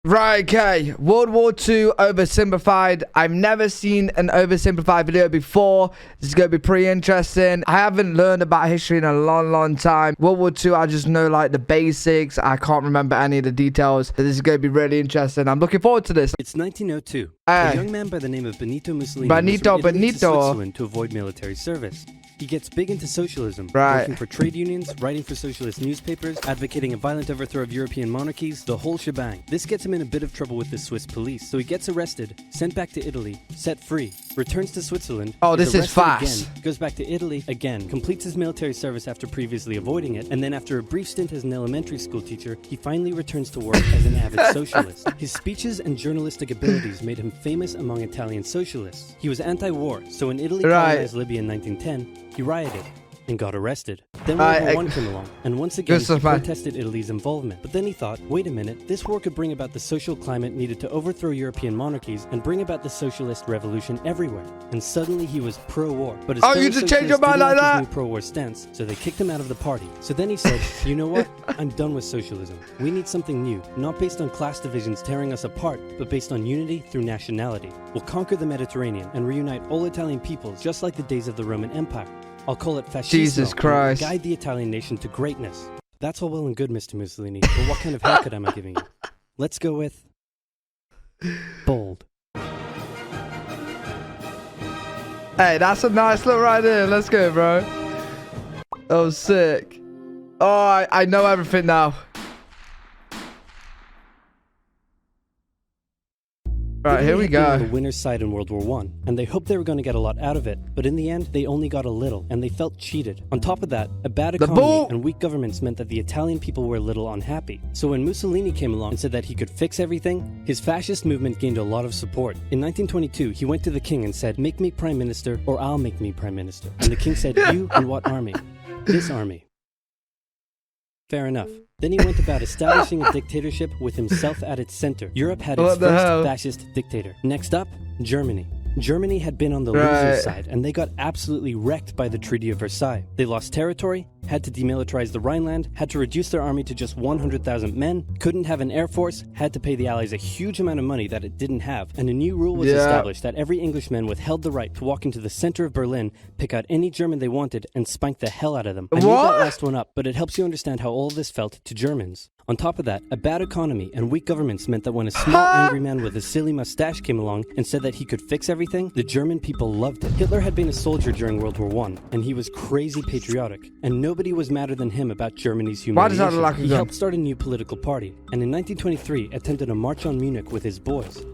Right, okay. World War II oversimplified. I've never seen an oversimplified video before. This is going to be pretty interesting. I haven't learned about history in a long time. World War II, I just know like the basics. I can't remember any of the details. This is going to be really interesting. I'm looking forward to this. It's 1902. A young man by the name of Benito Mussolini moves Benito. to Switzerland to avoid military service. He gets big into socialism, working for trade unions, writing for socialist newspapers, advocating a violent overthrow of European monarchies, the whole shebang. This gets him in a bit of trouble with the Swiss police, so he gets arrested, sent back to Italy, set free, returns to Switzerland. Oh, this is fast. Again, goes back to Italy again, completes his military service after previously avoiding it, and then after a brief stint as an elementary school teacher, he finally returns to work as an avid socialist. His speeches and journalistic abilities made him famous among Italian socialists. He was anti-war, so when Italy colonized Libya in 1910, he rioted and got arrested. Then World War I came along, and once again he protested Italy's involvement. But then he thought, wait a minute, this war could bring about the social climate needed to overthrow European monarchies and bring about the socialist revolution everywhere. And suddenly he was pro-war. But his you just changed your mind like that? New pro-war stance, so they kicked him out of the party. So then he said, you know what? I'm done with socialism. We need something new, not based on class divisions tearing us apart, but based on unity through nationality. We'll conquer the Mediterranean and reunite all Italian peoples, just like the days of the Roman Empire. I'll call it fascismo. Jesus Christ. Guide the Italian nation to greatness. That's all well and good, Mr. Mussolini, but what kind of haircut am I giving you? Let's go with bold. Hey, that's a nice look right there. Let's go, bro. Oh, sick. Oh, I know everything now. Right, here we go. On the winner's side in World War I, and they hoped they were going to get a lot out of it, but in the end, they only got a little, and they felt cheated. On top of that, a bad economy and weak governments meant that the Italian people were a little unhappy. So when Mussolini came along and said that he could fix everything, his fascist movement gained a lot of support. In 1922, he went to the king and said, make me prime minister, or I'll make me prime minister. And the king said, you and what army? This army. Fair enough. Then he went about establishing a dictatorship with himself at its center. Europe had its first fascist dictator. Next up, Germany. Germany had been on the loser's side, and they got absolutely wrecked by the Treaty of Versailles. They lost territory, had to demilitarize the Rhineland, had to reduce their army to just 100,000 men, couldn't have an air force, had to pay the Allies a huge amount of money that it didn't have, and a new rule was established that every Englishman withheld the right to walk into the center of Berlin, pick out any German they wanted, and spank the hell out of them. I made that last one up, but it helps you understand how all of this felt to Germans. On top of that, a bad economy and weak governments meant that when a small angry man with a silly mustache came along and said that he could fix everything, the German people loved it. Hitler had been a soldier during World War I, and he was crazy patriotic, and nobody was madder than him about Germany's humiliation. He helped start a new political party, and in 1923 attempted a march on Munich with his boys.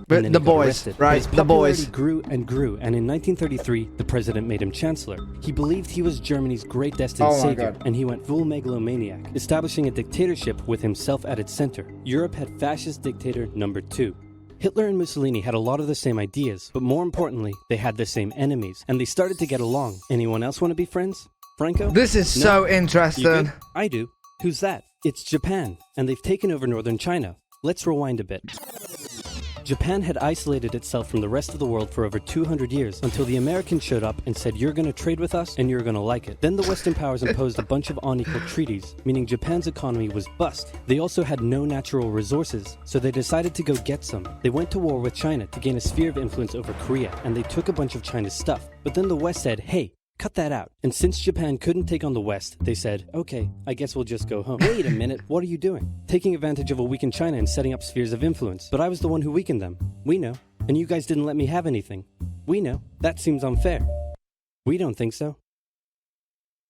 But the boys, right? The boys grew and grew, and in 1933, the president made him chancellor. He believed he was Germany's great destined savior, and he went full megalomaniac, establishing a dictatorship with himself at its center. Europe had fascist dictator number 2. Hitler and Mussolini had a lot of the same ideas, but more importantly, they had the same enemies, and they started to get along. Anyone else want to be friends? Franco? This is so interesting. I do. Who's that? It's Japan, and they've taken over northern China. Let's rewind a bit. Japan had isolated itself from the rest of the world for over 200 years until the Americans showed up and said, you're going to trade with us and you're going to like it. Then the Western powers imposed a bunch of unequal treaties, meaning Japan's economy was bust. They also had no natural resources, so they decided to go get some. They went to war with China to gain a sphere of influence over Korea, and they took a bunch of China's stuff. But then the West said, hey, cut that out. And since Japan couldn't take on the West, they said, okay, I guess we'll just go home. Wait a minute, what are you doing? Taking advantage of a weakened China and setting up spheres of influence. But I was the one who weakened them. We know. And you guys didn't let me have anything. We know. That seems unfair. We don't think so.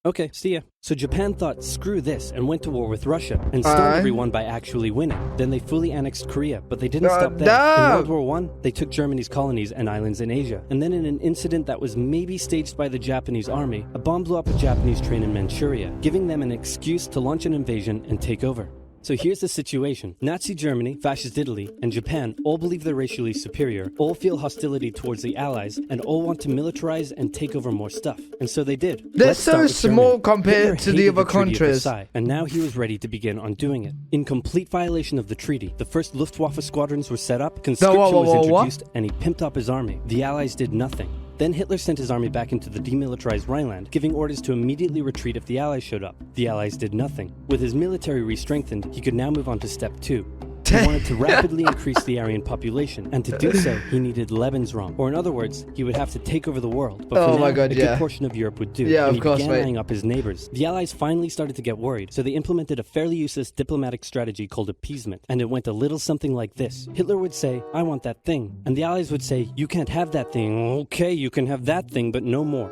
Okay, see ya. So Japan thought, screw this, and went to war with Russia, and stung everyone by actually winning. Then they fully annexed Korea, but they didn't stop there. In World War I, they took Germany's colonies and islands in Asia. And then in an incident that was maybe staged by the Japanese army, a bomb blew up a Japanese train in Manchuria, giving them an excuse to launch an invasion and take over. So here's the situation. Nazi Germany, Fascist Italy, and Japan all believe they're racially superior, all feel hostility towards the Allies, and all want to militarize and take over more stuff. And so they did. They're so small compared to the other countries. And now he was ready to begin undoing it. In complete violation of the treaty, the first Luftwaffe squadrons were set up, conscription was introduced, and he pimped up his army. The Allies did nothing. Then Hitler sent his army back into the demilitarized Rhineland, giving orders to immediately retreat if the Allies showed up. The Allies did nothing. With his military re-strengthened, he could now move on to step 2. He wanted to rapidly increase the Aryan population, and to do so, he needed Lebensraum. Or in other words, he would have to take over the world. But for now, a good portion of Europe would do, and he began eyeing up his neighbors. The Allies finally started to get worried, so they implemented a fairly useless diplomatic strategy called appeasement, and it went a little something like this. Hitler would say, "I want that thing," and the Allies would say, "You can't have that thing." "Okay, you can have that thing, but no more."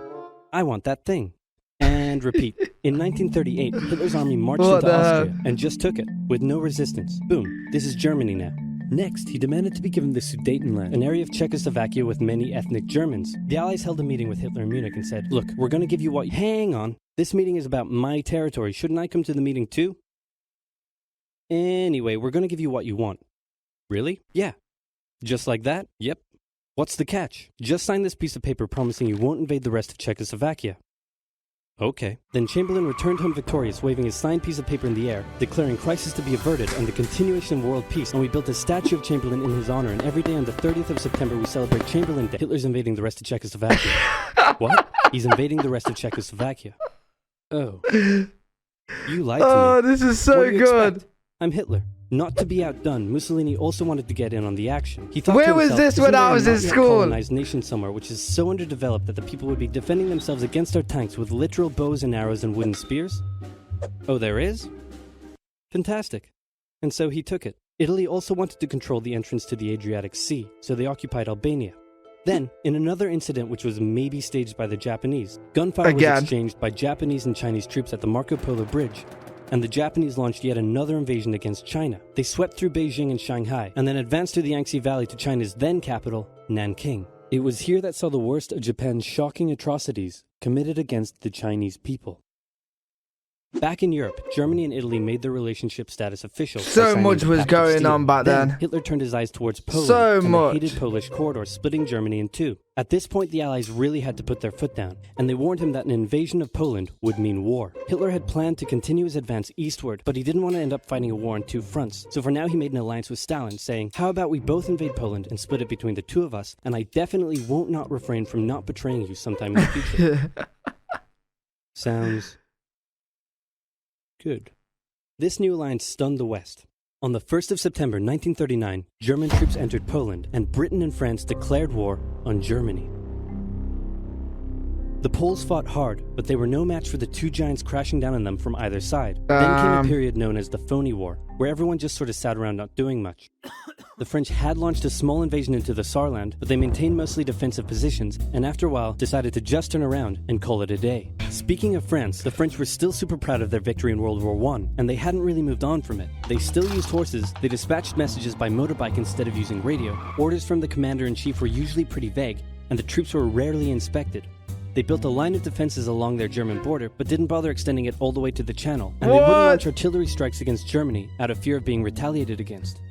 "I want that thing." And repeat. In 1938, Hitler's army marched into Austria and just took it, with no resistance. Boom, this is Germany now. Next, he demanded to be given the Sudetenland, an area of Czechoslovakia with many ethnic Germans. The Allies held a meeting with Hitler in Munich and said, "Look, we're going to give you what... Hang on, this meeting is about my territory. Shouldn't I come to the meeting too?" "Anyway, we're going to give you what you want." "Really?" "Yeah." "Just like that?" "Yep." "What's the catch?" "Just sign this piece of paper promising you won't invade the rest of Czechoslovakia." "Okay." Then Chamberlain returned home victorious, waving his signed piece of paper in the air, declaring crisis to be averted and the continuation of world peace, and we built a statue of Chamberlain in his honor, and every day on the 30th of September we celebrate Chamberlain Day. Hitler's invading the rest of Czechoslovakia. What? He's invading the rest of Czechoslovakia. Oh. You lied to me. Oh, this is so good. I'm Hitler. Not to be outdone, Mussolini also wanted to get in on the action. He thought, where was this when I was in school? Colonized nation somewhere which is so underdeveloped that the people would be defending themselves against our tanks with literal bows and arrows and wooden spears? Oh, there is? Fantastic. And so he took it. Italy also wanted to control the entrance to the Adriatic Sea, so they occupied Albania. Then, in another incident which was maybe staged by the Japanese, gunfire was exchanged by Japanese and Chinese troops at the Marco Polo Bridge, and the Japanese launched yet another invasion against China. They swept through Beijing and Shanghai, and then advanced through the Yangtze Valley to China's then capital, Nanking. It was here that saw the worst of Japan's shocking atrocities committed against the Chinese people. Back in Europe, Germany and Italy made their relationship status official. So much was going on back then. Hitler turned his eyes towards Poland and the hated Polish corridor, splitting Germany in two. At this point, the Allies really had to put their foot down, and they warned him that an invasion of Poland would mean war. Hitler had planned to continue his advance eastward, but he didn't want to end up fighting a war on two fronts. So for now, he made an alliance with Stalin, saying, "How about we both invade Poland and split it between the two of us, and I definitely won't not refrain from not betraying you sometime in the future." Sounds good. This new alliance stunned the West. On the 1st of September 1939, German troops entered Poland, and Britain and France declared war on Germany. The Poles fought hard, but they were no match for the two giants crashing down on them from either side. Then came a period known as the Phony War, where everyone just sort of sat around not doing much. The French had launched a small invasion into the Saarland, but they maintained mostly defensive positions, and after a while decided to just turn around and call it a day. Speaking of France, the French were still super proud of their victory in World War I, and they hadn't really moved on from it. They still used horses, they dispatched messages by motorbike instead of using radio, orders from the commander-in-chief were usually pretty vague, and the troops were rarely inspected. They built a line of defenses along their German border, but didn't bother extending it all the way to the Channel, and they wouldn't launch artillery strikes against Germany out of fear of being retaliated against.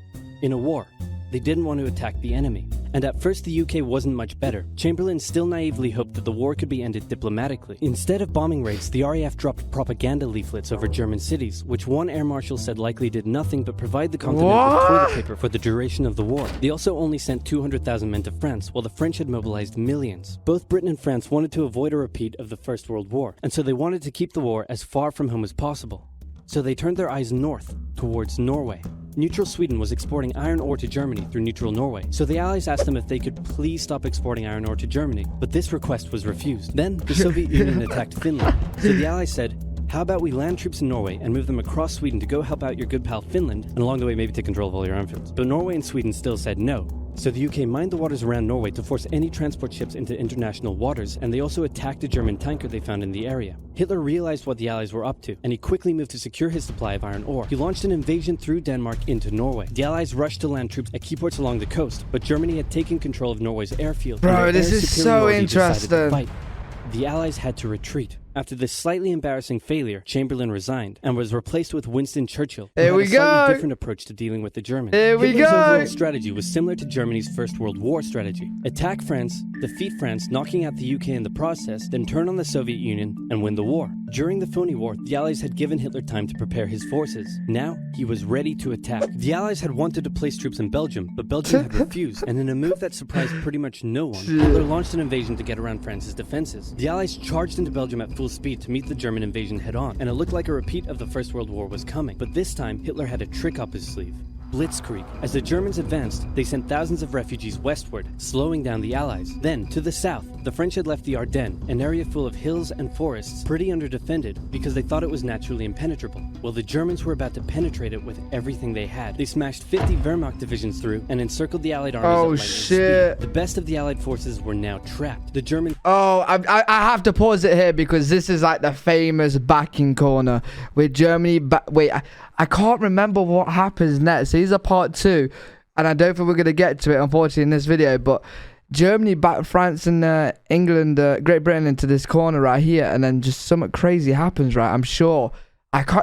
In a war, they didn't want to attack the enemy. And at first the UK wasn't much better. Chamberlain still naively hoped that the war could be ended diplomatically. Instead of bombing raids, the RAF dropped propaganda leaflets over German cities, which one air marshal said likely did nothing but provide the continent with toilet paper for the duration of the war. They also only sent 200,000 men to France, while the French had mobilized millions. Both Britain and France wanted to avoid a repeat of the First World War, and so they wanted to keep the war as far from home as possible. So they turned their eyes north, towards Norway. Neutral Sweden was exporting iron ore to Germany through neutral Norway, so the Allies asked them if they could please stop exporting iron ore to Germany, but this request was refused. Then, the Soviet Union attacked Finland, so the Allies said, "How about we land troops in Norway and move them across Sweden to go help out your good pal Finland, and along the way maybe take control of all your airfields." But Norway and Sweden still said no. So the UK mined the waters around Norway to force any transport ships into international waters, and they also attacked a German tanker they found in the area. Hitler realized what the Allies were up to, and he quickly moved to secure his supply of iron ore. He launched an invasion through Denmark into Norway. The Allies rushed to land troops at key ports along the coast, but Germany had taken control of Norway's airfield. Bro, this is so interesting. The Allies had to retreat. After this slightly embarrassing failure, Chamberlain resigned and was replaced with Winston Churchill, who had a slightly different approach to dealing with the Germans. Hitler's overall strategy was similar to Germany's First World War strategy. Attack France, defeat France, knocking out the UK in the process, then turn on the Soviet Union and win the war. During the Phony War, the Allies had given Hitler time to prepare his forces. Now, he was ready to attack. The Allies had wanted to place troops in Belgium, but Belgium had refused, and in a move that surprised pretty much no one, Hitler launched an invasion to get around France's defenses. The Allies charged into Belgium at full speed to meet the German invasion head-on, and it looked like a repeat of the First World War was coming. But this time, Hitler had a trick up his sleeve. blitzkrieg. As the Germans advanced, they sent thousands of refugees westward, slowing down the Allies. Then, to the south, the French had left the Ardennes, an area full of hills and forests, pretty underdefended because they thought it was naturally impenetrable. Well, the Germans were about to penetrate it with everything they had. They smashed 50 Wehrmacht divisions through and encircled the Allied armies at lightning speed. The best of the Allied forces were now trapped. The German... Oh, I have to pause it here because this is like the famous backing corner with Germany. Wait, I can't remember what happens next. These are part 2, and I don't think we're going to get to it, unfortunately, in this video, but Germany backed France and England, Great Britain into this corner right here, and then just something crazy happens, right? I'm sure.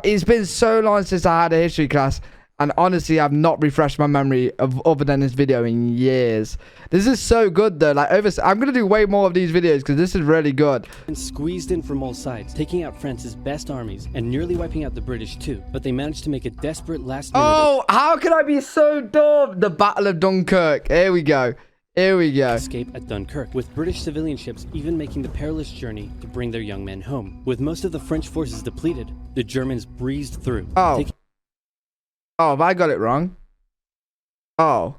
It's been so long since I had a history class, and honestly, I've not refreshed my memory of other than this video in years. This is so good, though. Like, I'm going to do way more of these videos because this is really good. And squeezed in from all sides, taking out France's best armies and nearly wiping out the British too. But they managed to make a desperate last-minute... Oh, how can I be so dumb? The Battle of Dunkirk. Here we go. Here we go. Escape at Dunkirk, with British civilian ships even making the perilous journey to bring their young men home. With most of the French forces depleted, the Germans breezed through. Oh, have I got it wrong? Oh,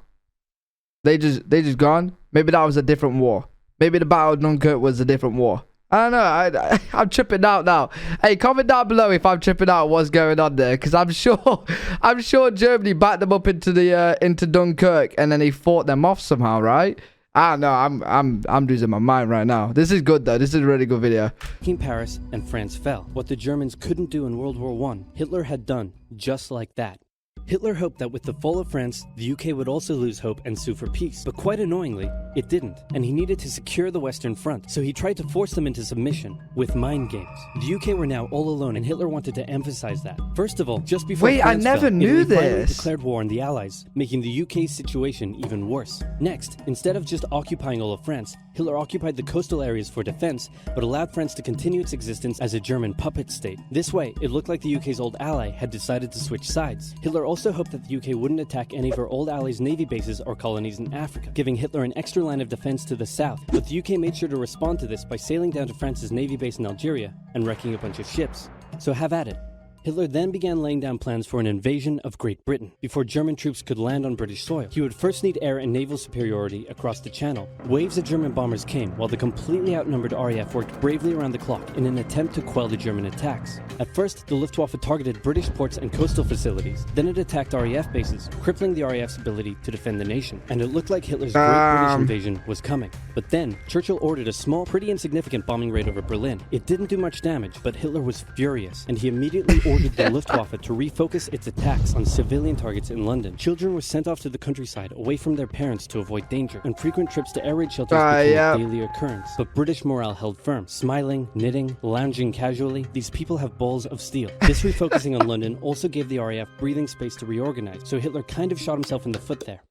they just gone? Maybe that was a different war. Maybe the Battle of Dunkirk was a different war. I don't know. I'm tripping out now. Hey, comment down below if I'm tripping out what's going on there, because I'm sure Germany backed them up into Dunkirk and then they fought them off somehow, right? I don't know. I'm losing my mind right now. This is good though. This is a really good video. Taking Paris and France fell. What the Germans couldn't do in World War I, Hitler had done just like that. Hitler hoped that with the fall of France, the UK would also lose hope and sue for peace. But quite annoyingly, it didn't, and he needed to secure the Western Front, so he tried to force them into submission with mind games. The UK were now all alone, and Hitler wanted to emphasize that. First of all, just before France I never fell, knew Italy finally this. declared war on the Allies, making the UK's situation even worse. Next, instead of just occupying all of France, Hitler occupied the coastal areas for defense, but allowed France to continue its existence as a German puppet state. This way, it looked like the UK's old ally had decided to switch sides. Hitler also hoped that the UK wouldn't attack any of her old allies' navy bases or colonies in Africa, giving Hitler an extra line of defense to the south. But the UK made sure to respond to this by sailing down to France's navy base in Algeria and wrecking a bunch of ships. So have at it. Hitler then began laying down plans for an invasion of Great Britain. Before German troops could land on British soil, he would first need air and naval superiority across the Channel. Waves of German bombers came, while the completely outnumbered RAF worked bravely around the clock in an attempt to quell the German attacks. At first, the Luftwaffe targeted British ports and coastal facilities. Then it attacked RAF bases, crippling the RAF's ability to defend the nation. And it looked like Hitler's Great British invasion was coming. But then, Churchill ordered a small, pretty insignificant bombing raid over Berlin. It didn't do much damage, but Hitler was furious, and he immediately ordered the Luftwaffe to refocus its attacks on civilian targets in London. Children were sent off to the countryside away from their parents to avoid danger, and frequent trips to air raid shelters became a daily occurrence. But British morale held firm. Smiling, knitting, lounging casually, these people have balls of steel. This refocusing on London also gave the RAF breathing space to reorganize, so Hitler kind of shot himself in the foot there.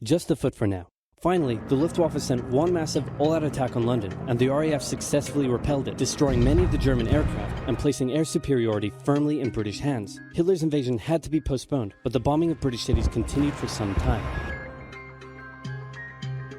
Just the foot for now. Finally, the Luftwaffe sent one massive all-out attack on London, and the RAF successfully repelled it, destroying many of the German aircraft and placing air superiority firmly in British hands. Hitler's invasion had to be postponed, but the bombing of British cities continued for some time.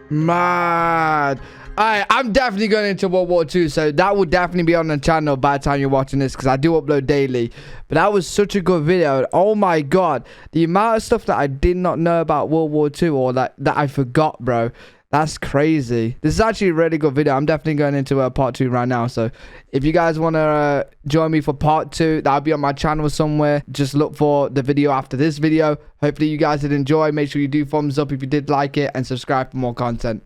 Mad. Alright, I'm definitely going into World War II, so that will definitely be on the channel by the time you're watching this, because I do upload daily. But that was such a good video. Oh my god, the amount of stuff that I did not know about World War II, or that I forgot, bro. That's crazy. This is actually a really good video. I'm definitely going into part 2 right now. So if you guys want to join me for part 2, that'll be on my channel somewhere. Just look for the video after this video. Hopefully you guys did enjoy. Make sure you do thumbs up if you did like it, and subscribe for more content.